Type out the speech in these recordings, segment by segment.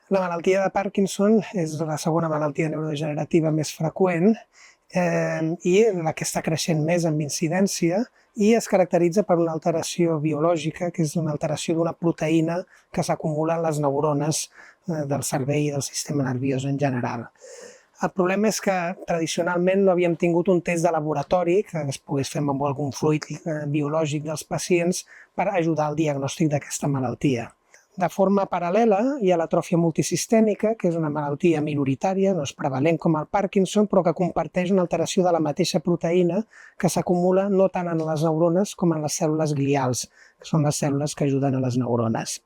La malaltia de Parkinson és la segona malaltia neurodegenerativa més freqüent i la que està creixent més amb incidència i es caracteritza per una alteració biològica, que és una alteració d'una proteïna que s'acumula en les neurones del cervell i del sistema nerviós en general. El problema és que tradicionalment no havíem tingut un test de laboratori que es pogués fer amb algun fluid biològic dels pacients per ajudar al diagnòstic d'aquesta malaltia. De forma paral·lela hi ha l'atròfia multisistèmica, que és una malaltia minoritària, no és prevalent com el Parkinson, però que comparteix una alteració de la mateixa proteïna que s'acumula no tant en les neurones com en les cèl·lules glials, que són les cèl·lules que ajuden a les neurones.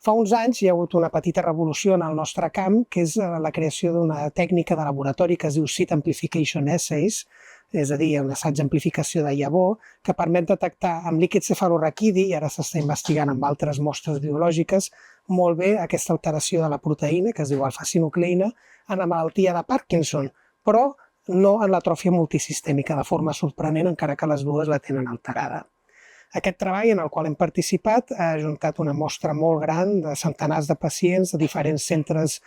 Fa uns anys hi ha hagut una petita revolució en el nostre camp, que és la creació d'una tècnica de laboratori que es diu Seed Amplification Assays, és a dir, un assaig d'amplificació de llavor, que permet detectar amb líquid cefalorraquidi, i ara s'està investigant amb altres mostres biològiques, molt bé aquesta alteració de la proteïna, que es diu alfa-sinucleïna, en la malaltia de Parkinson, però no en l'atròfia multisistèmica, de forma sorprenent, encara que les dues la tenen alterada. Aquest treball en el qual hem participat ha ajuntat una mostra molt gran de centenars de pacients de diferents centres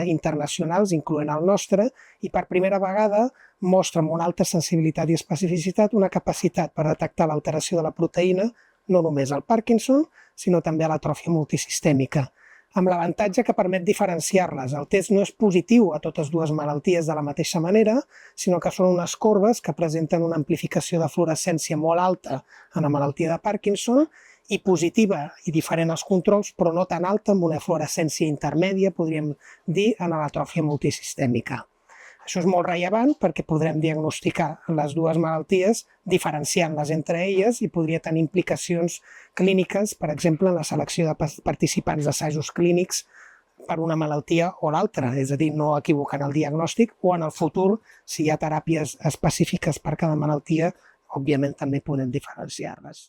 internacionals, incloent el nostre, i per primera vegada mostra amb una alta sensibilitat i especificitat una capacitat per detectar l'alteració de la proteïna, no només al Parkinson, sinó també a l'atròfia multisistèmica, amb l'avantatge que permet diferenciar-les. El test no és positiu a totes dues malalties de la mateixa manera, sinó que són unes corbes que presenten una amplificació de fluorescència molt alta en la malaltia de Parkinson i positiva i diferent als controls, però no tan alta, amb una fluorescència intermèdia, podríem dir, en l'atròfia multisistèmica. Això és molt rellevant perquè podrem diagnosticar les dues malalties diferenciant-les entre elles i podria tenir implicacions clíniques, per exemple, en la selecció de participants d'assajos clínics per una malaltia o l'altra, és a dir, no equivocant el diagnòstic, o en el futur, si hi ha teràpies específiques per cada malaltia, òbviament també podem diferenciar-les.